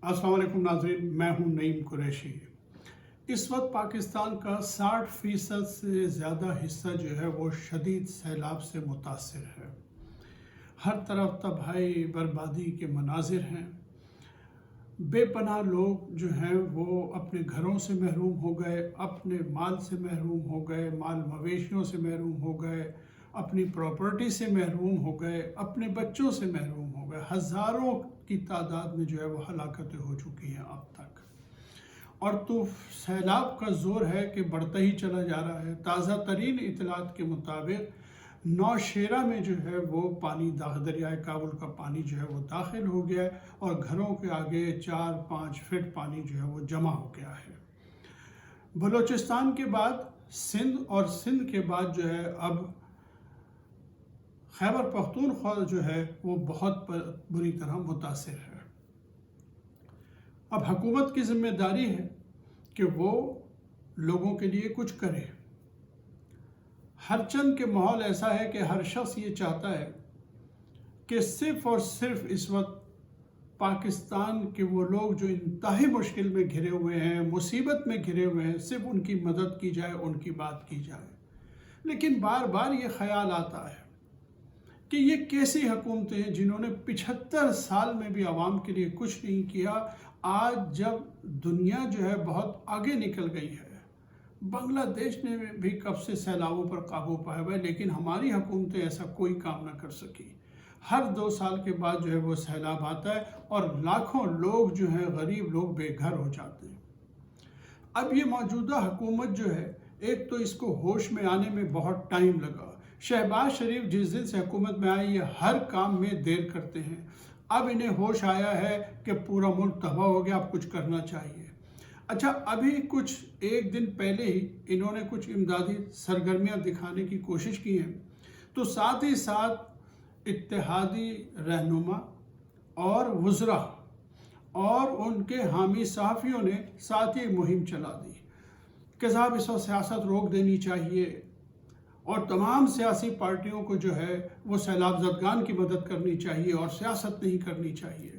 السلام علیکم ناظرین، میں ہوں نعیم قریشی۔ اس وقت پاکستان کا 60% سے زیادہ حصہ جو ہے وہ شدید سیلاب سے متاثر ہے۔ ہر طرف تباہی بربادی کے مناظر ہیں۔ بے پناہ لوگ جو ہیں وہ اپنے گھروں سے محروم ہو گئے، اپنے مال سے محروم ہو گئے، مال مویشیوں سے محروم ہو گئے، اپنی پراپرٹی سے محروم ہو گئے، اپنے بچوں سے محروم ہو گئے۔ ہزاروں کی تعداد میں جو ہے وہ ہلاکتیں ہو چکی ہیں اب تک، اور تو سیلاب کا زور ہے کہ بڑھتا ہی چلا جا رہا ہے۔ تازہ ترین اطلاعات کے مطابق نوشہرہ میں جو ہے وہ پانی دریائے کابل کا پانی جو ہے وہ داخل ہو گیا ہے، اور گھروں کے آگے 4-5 فٹ پانی جو ہے وہ جمع ہو گیا ہے۔ بلوچستان کے بعد سندھ، اور سندھ کے بعد جو ہے اب خیبر پختونخوا جو ہے وہ بہت بری طرح متاثر ہے۔ اب حکومت کی ذمہ داری ہے کہ وہ لوگوں کے لیے کچھ کرے۔ ہر چند کے ماحول ایسا ہے کہ ہر شخص یہ چاہتا ہے کہ صرف اور صرف اس وقت پاکستان کے وہ لوگ جو انتہائی مشکل میں گھرے ہوئے ہیں، مصیبت میں گھرے ہوئے ہیں، صرف ان کی مدد کی جائے، ان کی بات کی جائے۔ لیکن بار بار یہ خیال آتا ہے کہ یہ کیسی حکومتیں ہیں جنہوں نے 75 سال میں بھی عوام کے لیے کچھ نہیں کیا۔ آج جب دنیا جو ہے بہت آگے نکل گئی ہے، بنگلہ دیش نے بھی کب سے سیلابوں پر قابو پایا ہوا ہے، لیکن ہماری حکومتیں ایسا کوئی کام نہ کر سکی۔ ہر 2 سال کے بعد جو ہے وہ سیلاب آتا ہے اور لاکھوں لوگ جو ہیں، غریب لوگ بے گھر ہو جاتے ہیں۔ اب یہ موجودہ حکومت جو ہے، ایک تو اس کو ہوش میں آنے میں بہت ٹائم لگا۔ شہباز شریف جس دن سے حکومت میں آئی، یہ ہر کام میں دیر کرتے ہیں۔ اب انہیں ہوش آیا ہے کہ پورا ملک تباہ ہو گیا، اب کچھ کرنا چاہیے۔ اچھا، ابھی کچھ ایک دن پہلے ہی انہوں نے کچھ امدادی سرگرمیاں دکھانے کی کوشش کی ہیں، تو ساتھ ہی ساتھ اتحادی رہنما اور وزراء اور ان کے حامی صحافیوں نے ساتھ ہی مہم چلا دی کہ صاحب اس وقت سیاست روک دینی چاہیے، اور تمام سیاسی پارٹیوں کو جو ہے وہ سیلاب زدگان کی مدد کرنی چاہیے اور سیاست نہیں کرنی چاہیے۔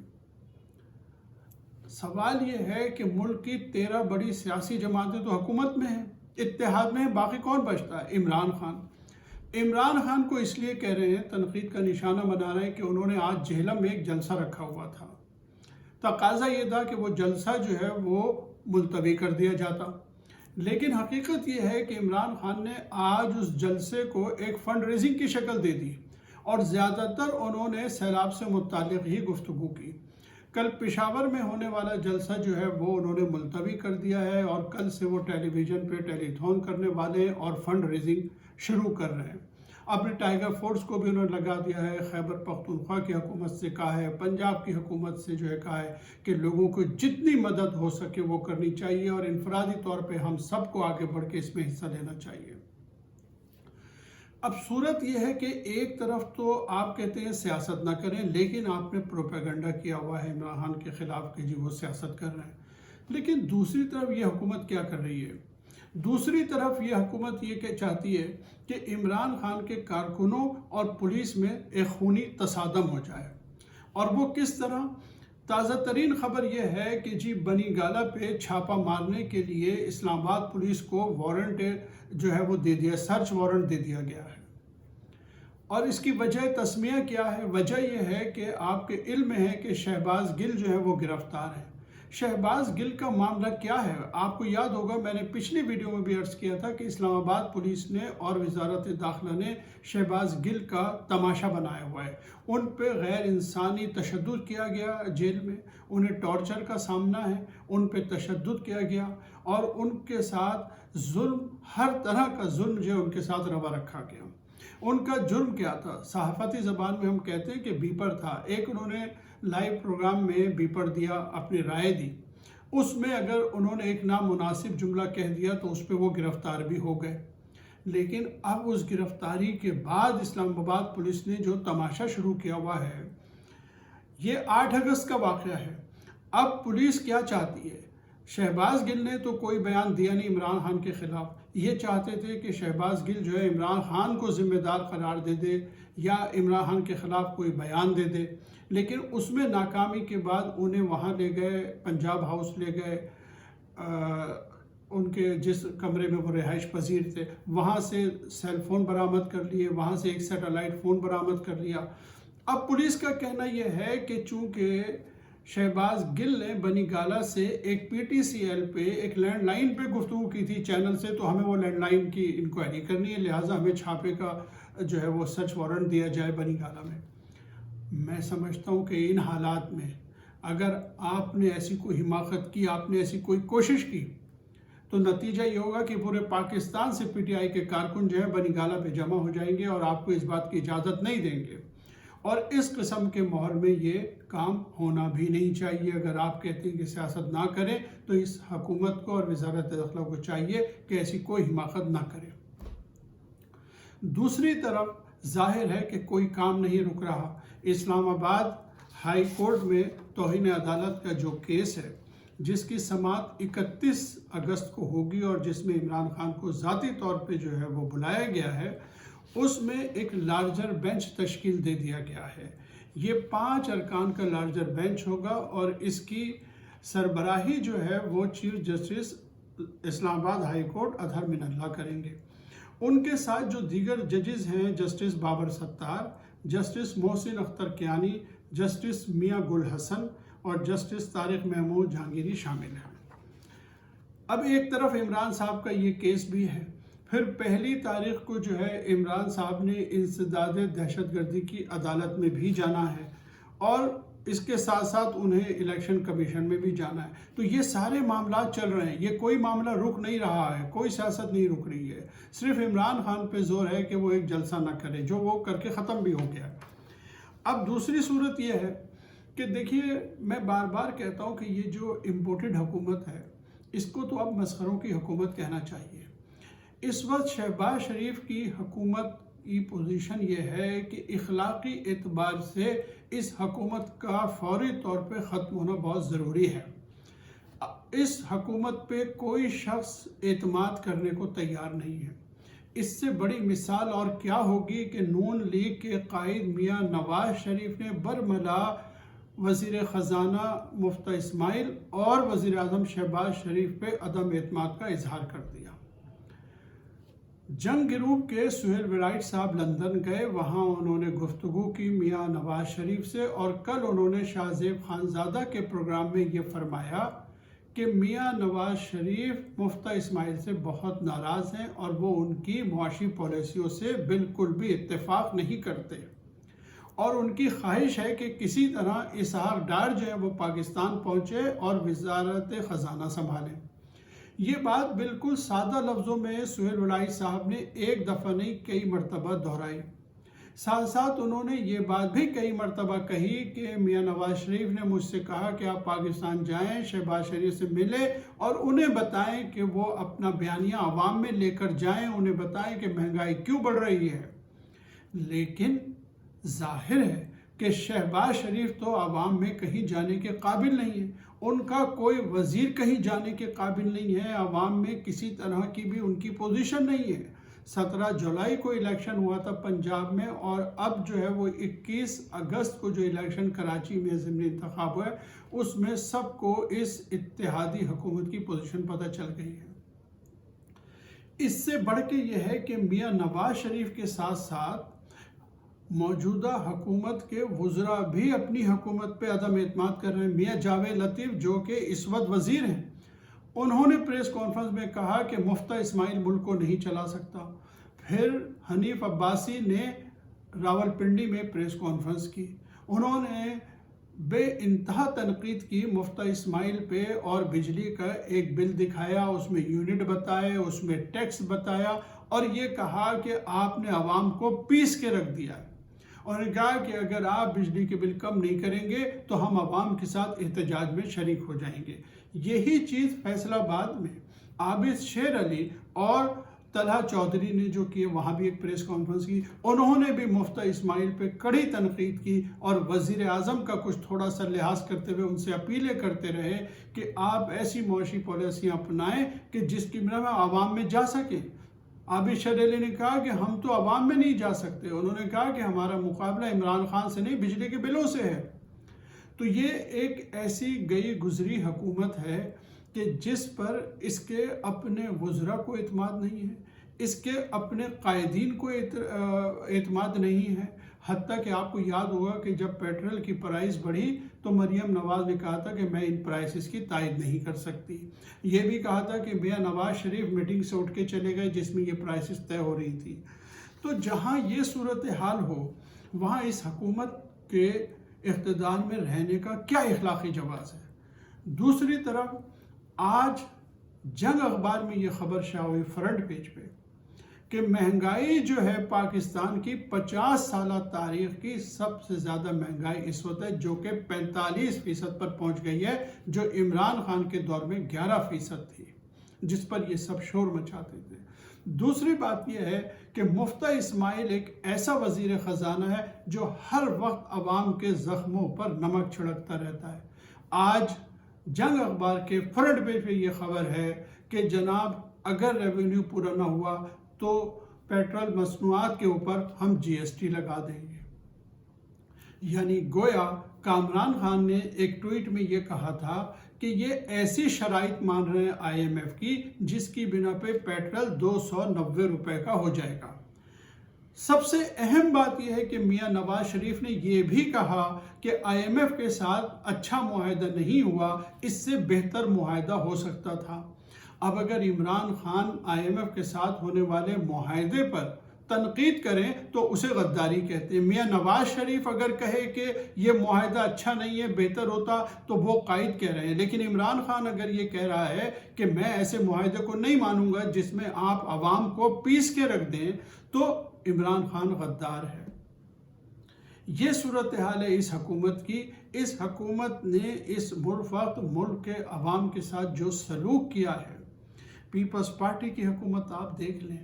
سوال یہ ہے کہ ملک کی 13 بڑی سیاسی جماعتیں تو حکومت میں ہیں، اتحاد میں ہیں، باقی کون بچتا ہے؟ عمران خان۔ عمران خان کو اس لیے کہہ رہے ہیں، تنقید کا نشانہ بنا رہے ہیں کہ انہوں نے آج جہلم میں ایک جلسہ رکھا ہوا تھا۔ تقاضا یہ تھا کہ وہ جلسہ جو ہے وہ ملتوی کر دیا جاتا، لیکن حقیقت یہ ہے کہ عمران خان نے آج اس جلسے کو ایک فنڈ ریزنگ کی شکل دے دی، اور زیادہ تر انہوں نے سیلاب سے متعلق ہی گفتگو کی۔ کل پشاور میں ہونے والا جلسہ جو ہے وہ انہوں نے ملتوی کر دیا ہے، اور کل سے وہ ٹیلی ویژن پہ ٹیلی تھون کرنے والے ہیں اور فنڈ ریزنگ شروع کر رہے ہیں۔ اپنے ٹائیگر فورس کو بھی انہوں نے لگا دیا ہے۔ خیبر پختونخوا کی حکومت سے کہا ہے، پنجاب کی حکومت سے جو ہے کہا ہے کہ لوگوں کو جتنی مدد ہو سکے وہ کرنی چاہیے، اور انفرادی طور پہ ہم سب کو آگے بڑھ کے اس میں حصہ لینا چاہیے۔ اب صورت یہ ہے کہ ایک طرف تو آپ کہتے ہیں سیاست نہ کریں، لیکن آپ نے پروپیگنڈا کیا ہوا ہے عمران خان کے خلاف کہ جی وہ سیاست کر رہے ہیں۔ لیکن دوسری طرف یہ حکومت کیا کر رہی ہے؟ دوسری طرف یہ حکومت یہ کہ چاہتی ہے کہ عمران خان کے کارکنوں اور پولیس میں ایک خونی تصادم ہو جائے، اور وہ کس طرح؟ تازہ ترین خبر یہ ہے کہ جی بنی گالہ پہ چھاپا مارنے کے لیے اسلام آباد پولیس کو وارنٹ جو ہے وہ دے دیا، سرچ وارنٹ دے دیا گیا ہے۔ اور اس کی وجہ تسمیہ کیا ہے؟ وجہ یہ ہے کہ آپ کے علم میں ہے کہ شہباز گل جو ہے وہ گرفتار ہے۔ شہباز گل کا معاملہ کیا ہے؟ آپ کو یاد ہوگا، میں نے پچھلی ویڈیو میں بھی عرض کیا تھا کہ اسلام آباد پولیس نے اور وزارت داخلہ نے شہباز گل کا تماشا بنایا ہوا ہے۔ ان پہ غیر انسانی تشدد کیا گیا جیل میں، انہیں ٹارچر کا سامنا ہے، ان پہ تشدد کیا گیا، اور ان کے ساتھ ظلم، ہر طرح کا ظلم جو ہے ان کے ساتھ روا رکھا گیا۔ ان کا جرم کیا تھا؟ صحافتی زبان میں ہم کہتے ہیں کہ بیپر تھا۔ ایک انہوں نے لائیو پروگرام میں بیپر دیا، اپنی رائے دی، اس میں اگر انہوں نے ایک نامناسب جملہ کہہ دیا تو اس پہ وہ گرفتار بھی ہو گئے۔ لیکن اب اس گرفتاری کے بعد اسلام آباد پولیس نے جو تماشا شروع کیا ہوا ہے، یہ 8 اگست کا واقعہ ہے۔ اب پولیس کیا چاہتی ہے؟ شہباز گل نے تو کوئی بیان دیا نہیں عمران خان کے خلاف، یہ چاہتے تھے کہ شہباز گل جو ہے عمران خان کو ذمہ دار قرار دے دے یا عمران خان کے خلاف کوئی بیان دے دے، لیکن اس میں ناکامی کے بعد انہیں وہاں لے گئے، پنجاب ہاؤس لے گئے، ان کے جس کمرے میں وہ رہائش پذیر تھے، وہاں سے سیل فون برآمد کر لیے، وہاں سے ایک سیٹلائٹ فون برآمد کر لیا۔ اب پولیس کا کہنا یہ ہے کہ چونکہ شہباز گل نے بنی گالہ سے ایک پی ٹی سی ایل پہ ایک لینڈ لائن پہ گفتگو کی تھی چینل سے، تو ہمیں وہ لینڈ لائن کی انکوائری کرنی ہے، لہٰذا ہمیں چھاپے کا جو ہے وہ سرچ وارنٹ دیا جائے بنی گالہ میں۔ میں سمجھتا ہوں کہ ان حالات میں اگر آپ نے ایسی کوئی حماقت کی، آپ نے ایسی کوئی کوشش کی، تو نتیجہ یہ ہوگا کہ پورے پاکستان سے پی ٹی آئی کے کارکن جو ہیں بنی گالہ پہ جمع ہو جائیں گے اور آپ کو اس بات کی اجازت نہیں دیں گے، اور اس قسم کے ماحول میں یہ کام ہونا بھی نہیں چاہیے۔ اگر آپ کہتے ہیں کہ سیاست نہ کریں تو اس حکومت کو اور وزارت داخلہ کو چاہیے کہ ایسی کوئی حماقت نہ کرے۔ دوسری طرف ظاہر ہے کہ کوئی کام نہیں رک رہا۔ اسلام آباد ہائی کورٹ میں توہین عدالت کا جو کیس ہے، جس کی سماعت 31 اگست کو ہوگی اور جس میں عمران خان کو ذاتی طور پہ جو ہے وہ بلایا گیا ہے، اس میں ایک لارجر بینچ تشکیل دے دیا گیا ہے۔ یہ 5 ارکان کا لارجر بینچ ہوگا اور اس کی سربراہی جو ہے وہ چیف جسٹس اسلام آباد ہائی کورٹ اطہر من اللہ کریں گے۔ ان کے ساتھ جو دیگر ججز ہیں، جسٹس بابر ستار، جسٹس محسن اختر کیانی، جسٹس میاں گل حسن اور جسٹس طارق محمود جہانگیری شامل ہیں۔ اب ایک طرف عمران صاحب کا یہ کیس بھی ہے، پھر 1 تاریخ کو جو ہے عمران صاحب نے انسداد دہشت گردی کی عدالت میں بھی جانا ہے اور اس کے ساتھ ساتھ انہیں الیکشن کمیشن میں بھی جانا ہے۔ تو یہ سارے معاملات چل رہے ہیں، یہ کوئی معاملہ رک نہیں رہا ہے، کوئی سیاست نہیں رک رہی ہے، صرف عمران خان پہ زور ہے کہ وہ ایک جلسہ نہ کرے، جو وہ کر کے ختم بھی ہو گیا۔ اب دوسری صورت یہ ہے کہ دیکھیے، میں بار بار کہتا ہوں کہ یہ جو امپورٹڈ حکومت ہے، اس کو تو اب مسخروں کی حکومت کہنا چاہیے۔ اس وقت شہباز شریف کی حکومت کی پوزیشن یہ ہے کہ اخلاقی اعتبار سے اس حکومت کا فوری طور پہ ختم ہونا بہت ضروری ہے۔ اس حکومت پہ کوئی شخص اعتماد کرنے کو تیار نہیں ہے۔ اس سے بڑی مثال اور کیا ہوگی کہ نون لیگ کے قائد میاں نواز شریف نے برملا وزیر خزانہ مفتی اسماعیل اور وزیر اعظم شہباز شریف پہ عدم اعتماد کا اظہار کر دیا۔ جنگ گروپ کے سہیل ولائٹ صاحب لندن گئے، وہاں انہوں نے گفتگو کی میاں نواز شریف سے، اور کل انہوں نے شاہ زیب خانزادہ کے پروگرام میں یہ فرمایا کہ میاں نواز شریف مفتی اسماعیل سے بہت ناراض ہیں اور وہ ان کی معاشی پالیسیوں سے بالکل بھی اتفاق نہیں کرتے، اور ان کی خواہش ہے کہ کسی طرح اسحاق ڈار جو ہے وہ پاکستان پہنچے اور وزارت خزانہ سنبھالیں۔ یہ بات بالکل سادہ لفظوں میں سہیل ولائٹ صاحب نے ایک دفعہ نہیں کئی مرتبہ دہرائی۔ ساتھ ساتھ انہوں نے یہ بات بھی کئی مرتبہ کہی کہ میاں نواز شریف نے مجھ سے کہا کہ آپ پاکستان جائیں، شہباز شریف سے ملیں اور انہیں بتائیں کہ وہ اپنا بیانیہ عوام میں لے کر جائیں، انہیں بتائیں کہ مہنگائی کیوں بڑھ رہی ہے۔ لیکن ظاہر ہے کہ شہباز شریف تو عوام میں کہیں جانے کے قابل نہیں ہے، ان کا کوئی وزیر کہیں جانے کے قابل نہیں ہے، عوام میں کسی طرح کی بھی ان کی پوزیشن نہیں ہے۔ 17 جولائی کو الیکشن ہوا تھا پنجاب میں، اور اب جو ہے وہ 21 اگست کو جو الیکشن کراچی میں ضمنی انتخاب ہوا ہے، اس میں سب کو اس اتحادی حکومت کی پوزیشن پتہ چل گئی ہے۔ اس سے بڑھ کے یہ ہے کہ میاں نواز شریف کے ساتھ ساتھ موجودہ حکومت کے وزراء بھی اپنی حکومت پہ عدم اعتماد کر رہے ہیں۔ میاں جاوید لطیف جو کہ اس وقت وزیر ہیں، انہوں نے پریس کانفرنس میں کہا کہ مفتی اسماعیل ملک کو نہیں چلا سکتا۔ پھر حنیف عباسی نے راولپنڈی میں پریس کانفرنس کی، انہوں نے بے انتہا تنقید کی مفتی اسماعیل پہ اور بجلی کا ایک بل دکھایا، اس میں یونٹ بتائے، اس میں ٹیکس بتایا، اور یہ کہا کہ آپ نے عوام کو پیس کے رکھ دیا ہے، اور نے کہا کہ اگر آپ بجلی کے بل کم نہیں کریں گے تو ہم عوام کے ساتھ احتجاج میں شریک ہو جائیں گے۔ یہی چیز فیصل آباد میں عابد شیر علی اور طلحہ چودھری نے جو کیے، وہاں بھی ایک پریس کانفرنس کی، انہوں نے بھی مفتی اسماعیل پہ کڑی تنقید کی اور وزیر اعظم کا کچھ تھوڑا سا لحاظ کرتے ہوئے ان سے اپیلیں کرتے رہے کہ آپ ایسی معاشی پالیسیاں اپنائیں کہ جس کی بنا میں عوام میں جا سکیں۔ عابد شیر علی نے کہا کہ ہم تو عوام میں نہیں جا سکتے، انہوں نے کہا کہ ہمارا مقابلہ عمران خان سے نہیں، بجلی کے بلوں سے ہے۔ تو یہ ایک ایسی گئی گزری حکومت ہے کہ جس پر اس کے اپنے وزراء کو اعتماد نہیں ہے، اس کے اپنے قائدین کو اعتماد نہیں ہے۔ حتیٰ کہ آپ کو یاد ہوگا کہ جب پیٹرول کی پرائس بڑھی تو مریم نواز نے کہا تھا کہ میں ان پرائسز کی تائید نہیں کر سکتی۔ یہ بھی کہا تھا کہ میاں نواز شریف میٹنگ سے اٹھ کے چلے گئے جس میں یہ پرائسز طے ہو رہی تھی۔ تو جہاں یہ صورتحال ہو وہاں اس حکومت کے اقتدار میں رہنے کا کیا اخلاقی جواز ہے؟ دوسری طرف آج جنگ اخبار میں یہ خبر شائع ہوئی فرنٹ پیج پہ کہ مہنگائی جو ہے پاکستان کی 50 سالہ تاریخ کی سب سے زیادہ مہنگائی اس وقت ہے، جو کہ 45% پر پہنچ گئی ہے، جو عمران خان کے دور میں 11% تھی، جس پر یہ سب شور مچاتے تھے۔ دوسری بات یہ ہے کہ مفتیٰ اسماعیل ایک ایسا وزیر خزانہ ہے جو ہر وقت عوام کے زخموں پر نمک چھڑکتا رہتا ہے۔ آج جنگ اخبار کے فرنٹ پیج پہ یہ خبر ہے کہ جناب اگر ریونیو پورا نہ ہوا تو پیٹرول مصنوعات کے اوپر ہم جی ایس ٹی لگا دیں گے۔ یعنی گویا کامران خان نے ایک ٹویٹ میں یہ کہا تھا کہ یہ ایسی شرائط مان رہے ہیں آئی ایم ایف کی جس کی بنا پہ پیٹرول 290 روپے کا ہو جائے گا۔ سب سے اہم بات یہ ہے کہ میاں نواز شریف نے یہ بھی کہا کہ آئی ایم ایف کے ساتھ اچھا معاہدہ نہیں ہوا، اس سے بہتر معاہدہ ہو سکتا تھا۔ اب اگر Imran Khan I M F کے ساتھ ہونے والے معاہدے پر تنقید کریں تو اسے غداری کہتے ہیں۔ میاں نواز شریف اگر کہے کہ یہ معاہدہ اچھا نہیں ہے، بہتر ہوتا، تو وہ قائد کہہ رہے ہیں، لیکن عمران خان اگر یہ کہہ رہا ہے کہ میں ایسے معاہدے کو نہیں مانوں گا جس میں آپ عوام کو پیس کے رکھ دیں، تو عمران خان غدار ہے۔ یہ صورتحال ہے اس حکومت کی۔ اس حکومت نے اس وقت ملک کے عوام کے ساتھ جو سلوک کیا ہے، پیپلز پارٹی کی حکومت آپ دیکھ لیں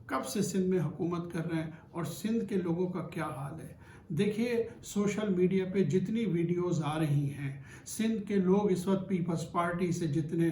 کب سے سندھ میں حکومت کر رہے ہیں اور سندھ کے لوگوں کا کیا حال ہے۔ دیکھیے سوشل میڈیا پہ جتنی ویڈیوز آ رہی ہیں، سندھ کے لوگ اس وقت پیپلز پارٹی سے جتنے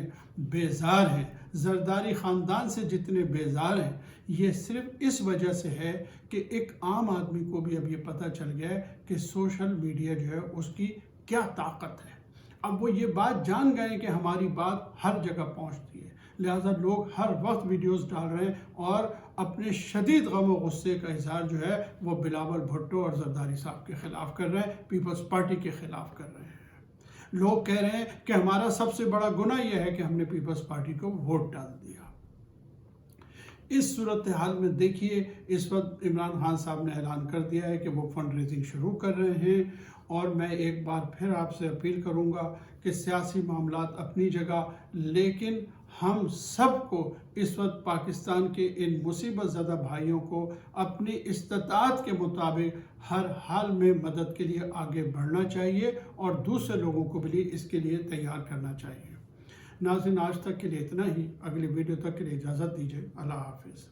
بیزار ہیں، زرداری خاندان سے جتنے بیزار ہیں، یہ صرف اس وجہ سے ہے کہ ایک عام آدمی کو بھی اب یہ پتہ چل گیا ہے کہ سوشل میڈیا جو ہے اس کی کیا طاقت ہے۔ اب وہ یہ بات جان گئے کہ ہماری بات ہر جگہ پہنچتی ہے، لہٰذا لوگ ہر وقت ویڈیوز ڈال رہے ہیں اور اپنے شدید غم و غصے کا اظہار جو ہے وہ بلاول بھٹو اور زرداری صاحب کے خلاف کر رہے ہیں، پیپلز پارٹی کے خلاف کر رہے ہیں۔ لوگ کہہ رہے ہیں کہ ہمارا سب سے بڑا گناہ یہ ہے کہ ہم نے پیپلز پارٹی کو ووٹ ڈال دیا۔ اس صورتحال میں دیکھیے اس وقت عمران خان صاحب نے اعلان کر دیا ہے کہ وہ فنڈ ریزنگ شروع کر رہے ہیں، اور میں ایک بار پھر آپ سے اپیل کروں گا کہ سیاسی معاملات اپنی جگہ، لیکن ہم سب کو اس وقت پاکستان کے ان مصیبت زدہ بھائیوں کو اپنی استطاعت کے مطابق ہر حال میں مدد کے لیے آگے بڑھنا چاہیے اور دوسرے لوگوں کو بھی اس کے لیے تیار کرنا چاہیے۔ ناظرین آج تک کے لیے اتنا ہی، اگلی ویڈیو تک کے لیے اجازت دیجیے۔ اللہ حافظ۔